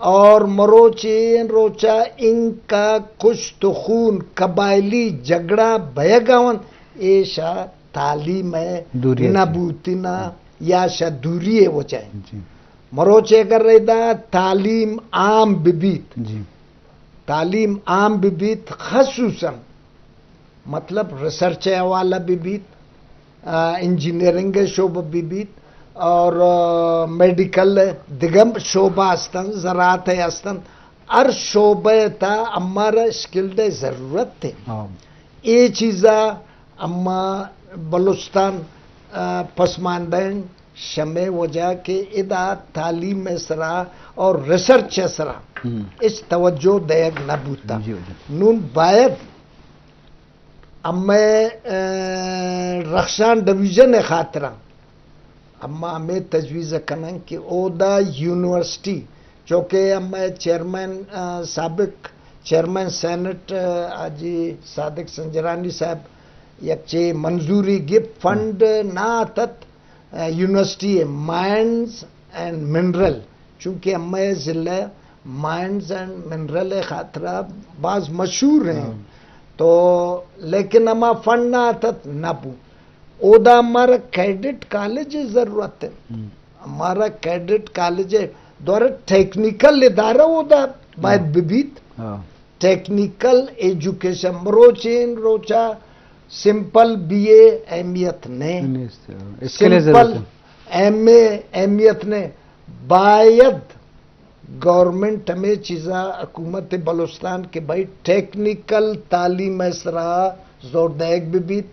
اور مروچین روچا ان کا کچھ تو خون قبائلی جھگڑا بھیگاون ایشا تعلیم ہے نبوتنا یا شا دوری ہے وہ چاہیں مروچے کر رہی دا تعلیم عام ببیت تعلیم عام ببیت خصوصاً مطلب ریسرچ والا ببیت انجینئرنگ شعبہ ببیت اور میڈیکل دگم شعبہ استن زراعت استن ہر شعبہ تا ہمارا اسکلڈ ضرورت تھے یہ چیزا اما بلوچستان پسماندین شمع وجہ کے ادا تعلیم سرا اور ریسرچ سرا اس توجہ دیگ نہ بوتا نون باید اما رخشان ڈویژن خاطرہ اما ہمیں تجویز کنن کہ اودا یونیورسٹی چونکہ اما چیئرمین سابق چیئرمین سینٹ آجی صادق سنجرانی صاحب یکچے منظوری گپ فنڈ نہ تت یونیورسٹی مائنز اینڈ منرل چونکہ اما ضلع مائنز اینڈ منرل خاطرہ بعض مشہور ہیں تو لیکن اما فنڈ نہ تت نہ پو اودا ہمارا کیڈٹ کالج ضرورت ہے ہمارا کیڈٹ کالج دورہ ٹیکنیکل ادارہ اودا باید ببیت technical education مروچین Rucha simple be اے اہمیت نے سمپل ایم اے اہمیت نے باید گورنمنٹ ہمیں چیزا حکومت بلوچستان کے بھائی ٹیکنیکل تعلیم اسرا زور دیگ ببیت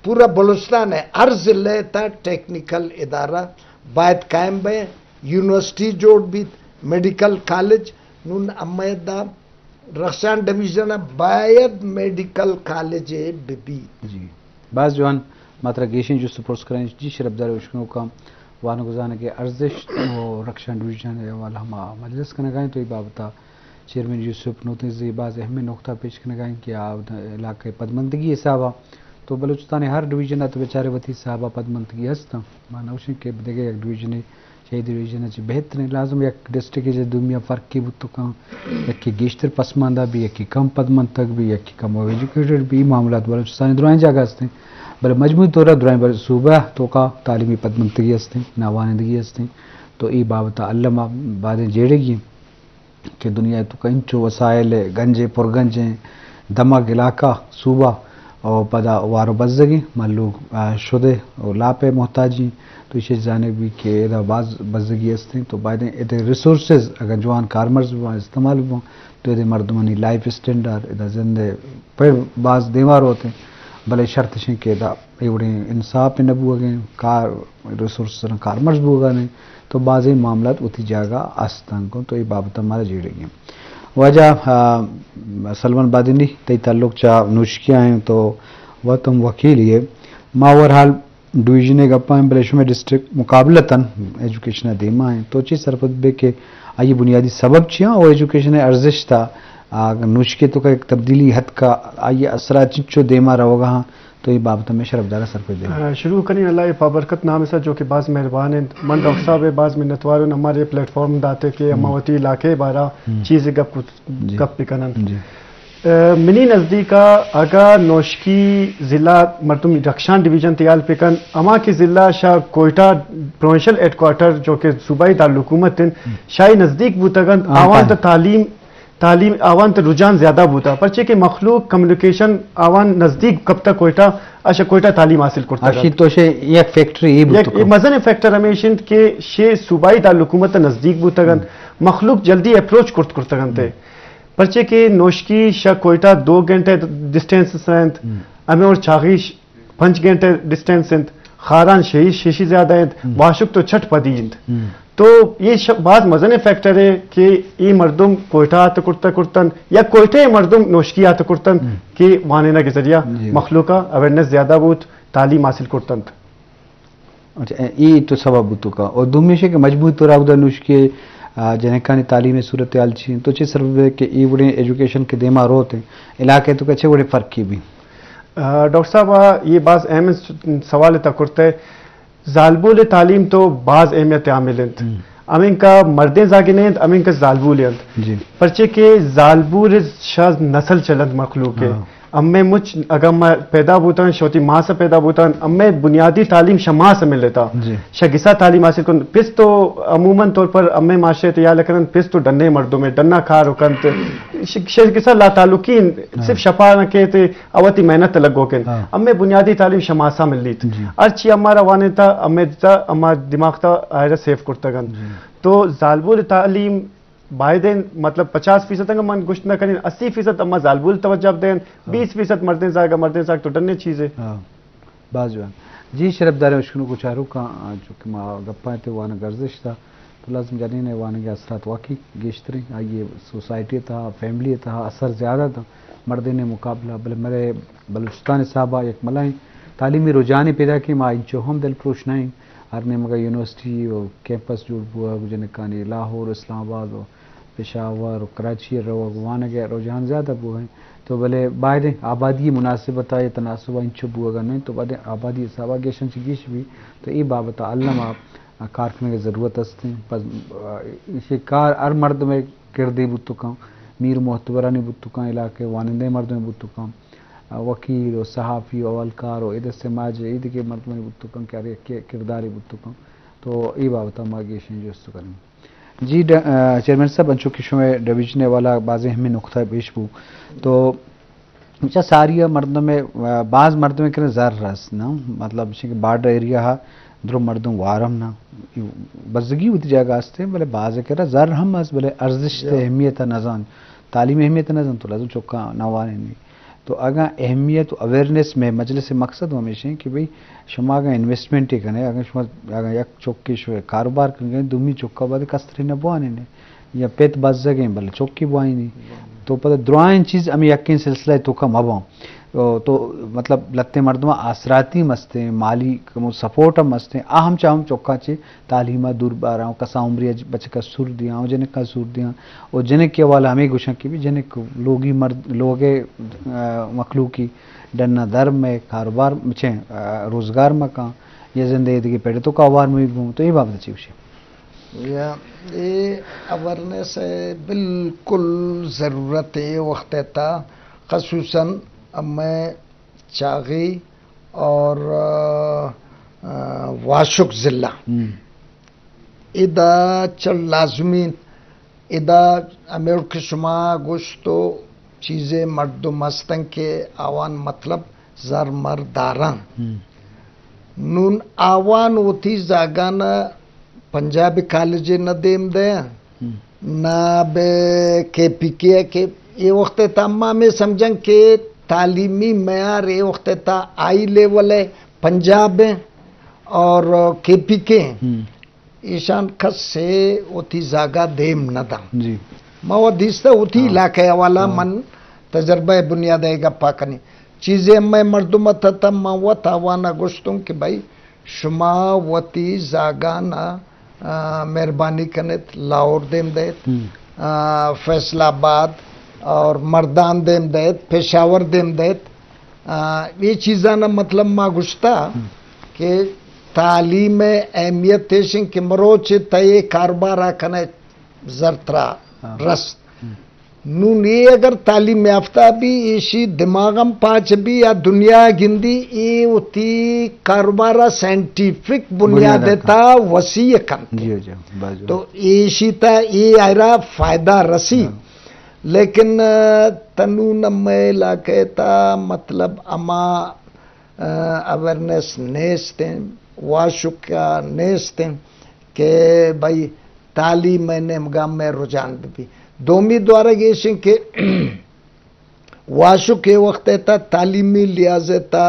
پورا بلوچستان ہے ہر ضلع تا ٹیکنیکل ادارہ باید قائم بے یونیورسٹی جوڑ بیت میڈیکل کالج نون امید دا رخشان ڈویژن باید میڈیکل کالج ببیت جی بعض جوان ماترا گیشن جو سپورٹس کریں جی شربدار وشکنوں کا وانو گزانے کے ارزش و رخشان ڈویژن ہے والا ہم مجلس کرنے گائیں تو یہ بابتا چیئرمین یوسف نوتنزی بعض اہم نقطہ پیش کرنے گائیں کہ علاقہ پدمندگی صاحبہ تو بلوچستان ہر ڈویژن تو بیچارے وتی صاحبہ پدمندگی ہستا مانوشن کے دیگه ایک ڈویژن شہید ڈویژن چ بہترین لازم یک ڈسٹرکٹ کے دنیا فرق کی بت تو کم یک کی گیشتر پسماندہ بھی یک کی کم پدمنتگ بھی یک کی کم ایجوکیٹڈ بھی معاملات بلوچستان درائیں جگہ ہستے بل مجموعی طور پر درائیں بل صوبہ تو کا تعلیمی پدمنتگی ہستے ناوانندگی ہستے تو ای بابتا علامہ بعد جیڑے گی کہ دنیا تو کنچو وسائل گنجے پرگنجیں دماغ علاقہ صوبہ اور پدا وارو بزدگی ملوگ شدے اور لاپے محتاجی تو اسے جانب بھی کہ ادا بعض بزدگی ہستے تو بعد ادھے ریسورسز اگر جوان کارمرز بھی استعمال بھی تو ادھے مردمانی لائف اسٹینڈرڈ ادھا زندے پھر بعض دیوار ہوتے بلے شرط شیں کہ ادا ایوڑے انصاف پہ نبو گئے کار ریسورسز کارمرز بھی ہوگا نہیں تو بعض معاملات اتی جاگا آستان کو تو یہ بابت ہمارا جیڑے گئے وجہ سلمان بادنی تی تعلق چاہ نوشکی آئیں تو وہ تم وکیل یہ ماورحال ڈویژن گپائیں بلیشو میں ڈسٹرکٹ مقابلتاً ایجوکیشن دیما آئیں تو چیز سرفت بے کہ آئی بنیادی سبب چیاں اور ایجوکیشن ارزش تھا نوشکی تو کا ایک تبدیلی حد کا آئی اثرات چچو دیما رہو گا ہاں تو یہ بابت میں شرف دارہ سر پہ دے شروع کریں اللہ پابرکت نام سے جو کہ بعض مہربان ہیں من ڈاکٹر صاحب بعض منتواروں ہمارے پلیٹ فارم داتے کہ اماوتی علاقے بارہ چیز گپ پکنن منی نزدیکا اگا نوشکی ضلع مردم رخشان ڈویژن تیال پکن اما کی ضلع شاہ کوئٹہ پروونشل ہیڈ کوارٹر جو کہ صوبائی دارالحکومت ہیں شاہی نزدیک بوتگن آوان تا تعلیم آوان تا رجحان زیادہ بوتا پرچہ کہ مخلوق کمیونیکیشن آوان نزدیک کب تک کوئٹہ اشا کوئٹہ تعلیم حاصل کرتا ہے تو شے یک فیکٹری یہ مزن فیکٹر ہمیشن کہ شے صوبائی دارالحکومت نزدیک بوتگن مخلوق جلدی اپروچ کرتگن تے پرچہ کہ نوشکی شاہ کوئٹہ 2 گھنٹے ڈسٹینس سنت ہمیں اور چاغیش 5 گھنٹے ڈسٹینس سنت خاران شیشی زیادہ ہیں واشک تو چھٹ پدی ہیں تو یہ بعض مزن فیکٹر ہے کہ یہ مردم کوئٹہ آتا کرتن یا کوئٹہ مردم نوشکی آتا کرتن کہ وانینا کے ذریعہ مخلوقہ اویرنس زیادہ بوت تعلیم حاصل کرتن. اچھا یہ تو سبب بوتو کا اور دومیشے کہ مجموعی طور پر نوشکی جنکانی تعلیمی صورتحال چھی تو چھ سبب ہے کہ یہ بڑے ایجوکیشن کے دیما روتے ہیں علاقے تو کچھ بڑے فرق کی بھی. ڈاکٹر صاحب یہ بعض اہم سوال تک کرتا ہے ظالبول تعلیم تو بعض اہمیت عامل ہیں امین کا مردیں زاگنیں امین کا زالبول جی پرچے کے زالبول شاز نسل چلند مخلوق ہے امیں مجھ اگر میں پیدا ہوتا ہوں شوتی ماں سے پیدا ہوتا ہوں امیں بنیادی تعلیم شماع سے مل لیتا جی شگسا تعلیم حاصل کن پس تو عموماً طور پر امیں معاشرے تیار لکھن پس تو ڈنے مردوں میں ڈنا کھا رکن شگسا لا تعلقین صرف شفا نہ کہتے اوتی محنت لگو کن امیں بنیادی تعلیم شماع سے مل لیت ارچی ہمارا وانے تھا امیں تا اما دماغ تا آئرہ سیف کرتا گن تو زالبول تعلیم بائدین مطلب 50% کا من گشت نہ کریں 80% اما زالبول توجہ دیں 20% مردیں زاگا مردیں زاگ تو ڈرنے چیزیں بعض جوان جی شرف دار مشکنوں کو چاروں کا جو کہ ما گپائیں تھے وانا گرزش تھا تو لازم جانین ہے وانا کے اثرات واقعی گیشتریں آئیے سوسائٹی تھا فیملی تھا اثر زیادہ تھا مردیں نے مقابلہ بلے میرے بلوچستان صاحبہ یک ملائیں تعلیمی رجحانی پیدا کی ما انچو ہم دل پروش نہیں ہر نے مگا یونیورسٹی اور کیمپس جوڑ بوا جنکانی لاہور اسلام آباد اور پشاور اور کراچی روانہ کے رجحان زیادہ بوا ہیں تو بلے باہر آبادی مناسبت ہے تناسب انچو بوا گا نہیں تو بعد آبادی صاحبہ گیشن چگیش بھی تو یہ بابت علم آپ کارکنے کی ضرورت ہستے ہیں پس اسی کار ہر مرد میں کردی بتو کام میر محتبرانی بتو کام علاقے وانندے مرد میں بتو کام وکیل و صحافی و اولکار و ادھر سماج عید کے مرد میں بتو کام کیا کرداری بتو کام تو یہ بابت ماگیشن جو اس تو کریں جی چیئرمین صاحب انچو کشوں میں ڈویژن والا بعض ہمیں نقطہ پیش بو تو اچھا ساری مردوں میں بعض مردوں میں کریں زر رس نا مطلب کہ بارڈر ایریا ہا درو مردوں وارم نا بزگی ہوتی جگہ آستے بلے بعض کرا زر ہم اس بلے ارزش اہمیت نظام تعلیم اہمیت نظام تو لازم چکا نوانے نہیں تو اگر اہمیت و اویئرنیس میں مجلس مقصد ہمیشہ ہے کہ بھئی شما اگر انویسٹمنٹ ہی کریں اگر شما اگر یک چوکی شو کاروبار کریں دومی چوکا بعد کستری نہ بوانے نے یا پیت باز جگہیں بلے چوکی بوائیں نہیں تو پتہ دعائیں چیز ہمیں یقین سلسلہ تو کم اباؤں تو مطلب لتے مردمہ آسراتی مستے ہیں مالی سپورٹ ہم مستے ہیں اہم چاہم چوکا چے تعلیمہ دور بارا ہوں کسا عمری بچے کا سور دیا ہوں جنہیں کا سور دیا اور جنہیں کے والا ہمیں گوشن کی بھی جنہیں لوگی مرد لوگے مخلوقی ڈننا درم میں کاروبار مچیں روزگار مکان یہ زندگی پیڑے تو کاروبار میں بھی گھوم تو یہ بابت اچھی ہوشی یہ اویرنیس بالکل ضرورت ہے وقت تا خصوصاً میں چاغی اور واشک ضلع ادا چل لازمین ادا امیر کے شما گوشتو چیزیں مرد و مستن کے آوان مطلب زر مرداران نون آوان ہوتی زاگانا پنجابی کالج نہ دیم دے نہ بے کے پی کے یہ وقت تمام میں سمجھن کہ تعلیمی معیار یہ وقت تا آئی لیول ہے پنجاب اور کے پی کے ایشان کس سے ہوتی زاگا دیم نہ دا جی موادیستا ہوتی علاقہ والا من تجربہ بنیاد ہے گا پاکنی چیزیں میں مردمت تا موت آوانا گوشتوں کہ بھائی شما وتی زاگانا مہربانی کنت لاہور دیم دیت فیصل آباد اور مردان دیم دیت پشاور دیم دیت یہ چیزانا مطلب ما گشتا کہ تعلیم اہمیت تیشن کہ مروچ تیئے کاروبار آکھنے زرطرا رست نون یہ اگر تعلیم یافتہ بھی ایشی دماغم پاچ بھی یا دنیا گندی یہ ہوتی کاروبارہ سائنٹیفک بنیاد تا وسیع کن تو ایشی تا یہ آئرہ فائدہ رسی لیکن تنون میں علاقے تا مطلب اما اویرنیس نیستیں واشکا نیستیں کہ بھائی تعلیم نمگام میں رجحان بھی دومی دوارا گیشن کہ واشو کے وقت تا تعلیمی لحاظ تا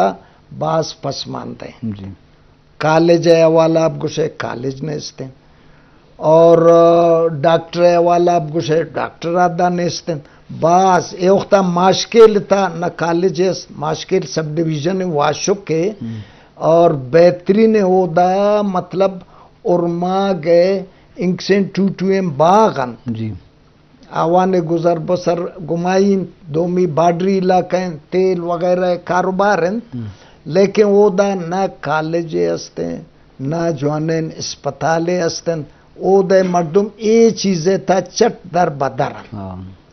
باس پسماندہ ہیں کالج ہے والا اب گوشے کالج نیستیں اور ڈاکٹر ہے والا اب گوشے ڈاکٹر آدھا نیستیں باس اے وقتا ماشکل تا نہ کالج ہے ماشکل سب ڈیویژن واشو کے اور بہترین ہو دا مطلب ارما گئے انکسن ٹوٹویں باغن جی آوانے گزر بسر گمائین دومی بارڈری علاقیں تیل وغیرہ کاروبار ہیں لیکن وہ دا نہ کالج ہستیں نہ جوانین اسپتالے ہستیں او دے مردم اے چیزیں تھا چٹ در بدر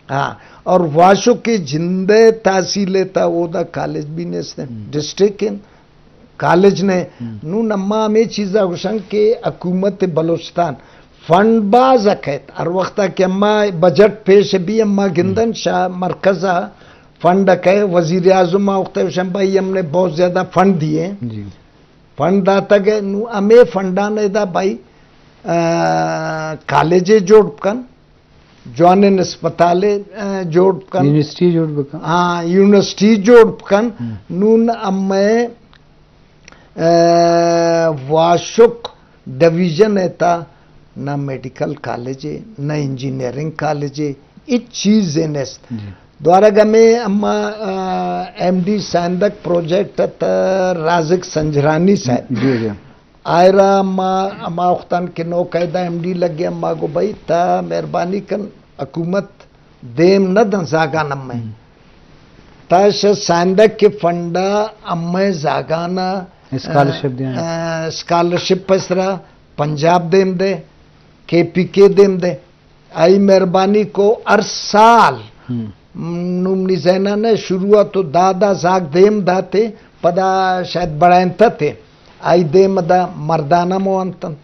ہاں اور واشو کے جندے تحصیلے تھا وہ دا کالج بھی نے ڈسٹرکٹ کالج نے نو نما میں چیزا گوشن کہ حکومت بلوچستان فنڈ باز اکھت ہر وقت کہ اما بجٹ پیش بھی اما گندن شاہ مرکزہ فنڈ اکھے وزیر اعظم وقت وشن بھائی ہم نے بہت زیادہ فنڈ دیے فنڈ داتا گئے نو ہمیں فنڈانے دا بھائی کالجے جوڑ کن جوانن اسپتالے جوڑ کن یونیورسٹی جوڑ بکن ہاں یونیورسٹی جوڑ کن نون ہمیں واشک ڈویژن ایتا نہ میڈیکل کالج ہے نہ انجینئرنگ کالج ہے اس چیز نیست دوارا گمیں اما ایم ڈی سائندک پروجیکٹ رازق سنجرانی صاحب آئرہ اما اختان کے نو قیدہ ایم ڈی لگے اما کو بھائی تا مہربانی کن حکومت دیم نہ دن زاگان امیں تا سائندک کے فنڈا امیں زاگانا اسکالرشپ پسرا پنجاب دیم دے کے پی کے دیم دے آئی مہربانی کو ہر سال نمنی زینہ نے شروعات تو دادا زاگ دیم داتے پدا شاید بڑھائنتا تھے آئی دیم دا مردانہ موانتنت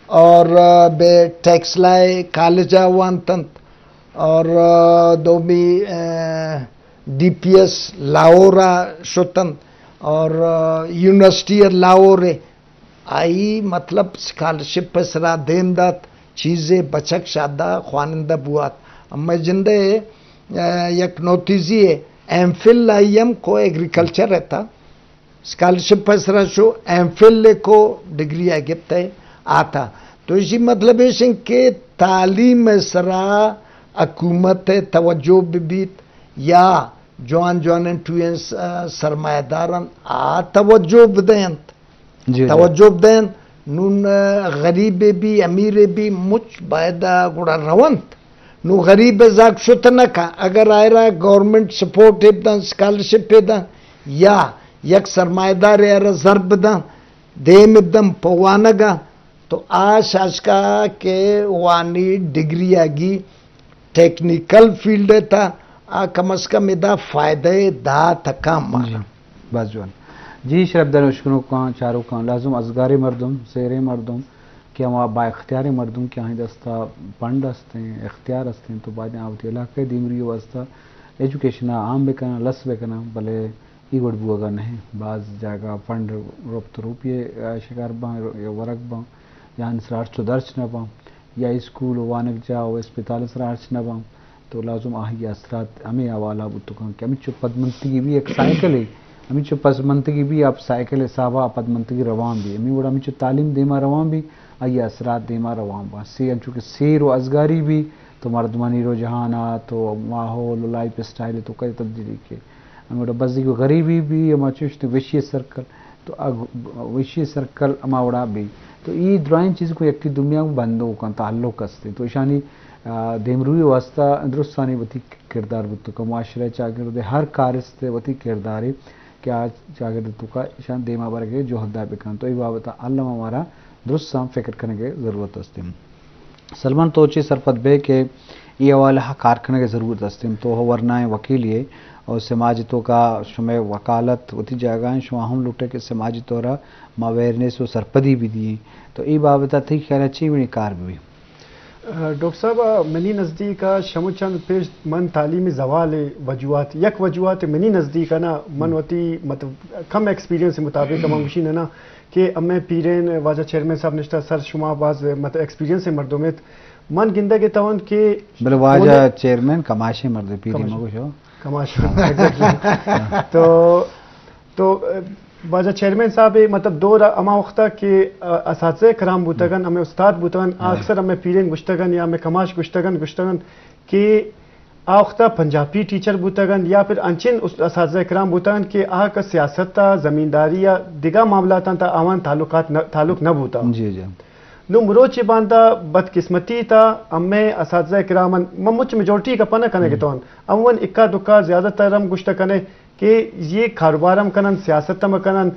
اور بے ٹیکس لائے کالجہ وانتنت اور دو بھی ڈی پی ایس لاہورا شتنت اور یونیورسٹی لاہور آئی مطلب اسکالرشپ پسرا دیم دات چیزیں بچک شادہ خوانندہ بوات اما جندے یک نوتیزی ہے ایم فل لائیم کو ایگریکلچر رہتا اسکالرشپ پسرا شو ایم فل کو ڈگری آگیبتا ہے آتا تو اسی مطلب ہے کہ تعلیم سرا حکومت توجہ بیت یا جوان ٹوین سرمایہ دارن توجہ بدینت توجہ بدین نون غریب بھی امیر بھی مچ باید گوڑا روانت نو غریب زاک شت نکا اگر آئرہ گورنمنٹ سپورٹ ابدان سکالرشپ ابدان یا یک سرمایہ دار ایرہ ضرب دان دیم ابدان پوانگا تو آش کا کہ وانی ڈگری آگی ٹیکنیکل فیلڈ تا کم از کم ادا فائدہ دا تکام مانا بازوان جی شرف در اشکنوں کان چاروں کان لازم ازگاری مردم زیر مردم کہ ہم با اختیار مردم کہ آہیں دستا پنڈ ہستے ہیں اختیار ہستے ہیں تو بعد آوتی علاقہ دیمری واسطہ ایجوکیشن عام بکنا لس بکنا بلے ای گوڑ بوگا نہیں بعض جاگہ فنڈ ربط روپیے شکار باں یا ورق باں یا انسرارچ تو درچ نہ باں یا اسکول وانک جاؤ اسپتال سرارچ نہ باں تو لازم آہی اثرات ہمیں حوالہ بتکاں کہ ہمیں چپ پدمنتگی بھی ایک سائیکل ہے ہمیں چپ پدمنتگی بھی آپ سائیکل صحابہ پدمنتگی روان بھی ہمیں وڑا ہمیں چپ تعلیم دیما روان بھی آئی اثرات دیما روان با چونکہ سیر و ازگاری بھی تو مردمانی رجحانات تو ماحول لائف اسٹائل تو کئی تبدیلی کے ہمیں وڑا بزدگی غریبی بھی ہمیں چوشتے وشی سرکل تو وشی سرکل ہمیں وڑا بھی تو یہ درائن چیز کو یکی دنیا میں بندوں کا تعلق ہستے تو اشانی دیمروی واسطہ درستانی وتی کردار بتو کا معاشرہ چاگرد ہر کارستے وتی کردار کہ آج چاگرد تو کا شان دیما برگے جو حدہ بکن تو یہ بابتا اللہ ہمارا درست سام فکر کرنے کے ضرورت ہستے سلمان توچی سرپت بے کہ یہ حوالہ کار کرنے کے ضرورت ہستے تو ورنائیں وکیل یہ اور سماجی تو کا شمع وکالت وتی جگہیں شما ہم لوٹے کہ سماجی طورا اویئرنیس و سرپدی بھی دیے تو یہ بابتا تھی خیال اچھی بھی کار بھی ڈاکٹر صاحب منی نزدیک شمو چند پیش من تعلیمی زوال وجوہات یک وجوہات منی نزدیک نا من وتی مطلب کم ایکسپیرینس مطابق ہم مشین نا کہ امی پیرین واجہ چیئرمین صاحب نشتا سر شما باز مطلب ایکسپیرینس مردمیت من گندہ کے تون کہ بلے واجہ چیئرمین کماشے مرد پیری مگو شو کماشے تو واجہ چیئرمین صاحب مطلب دور اما وقتہ کہ اساتذہ کرام بوتگن ہمیں استاد بوتگن اکثر ہمیں پیرین گشتگن یا ہمیں کماش گشتگن کہ آوختہ پنجابی ٹیچر بوتگن یا پھر انچن اساتذہ کرام بوتگن کہ آہ کا سیاست تا زمینداری یا دیگا معاملات تا آوان تعلق نہ بوتا جی جی نو مروچی باندھا بدقسمتی تا ہمیں اساتذہ کرام مچ میجورٹی کا پنہ کنے کے تون امون اکا دکا زیادہ تر ہم گشتہ کنے کہ یہ کاروبارم کنن سیاستم کنن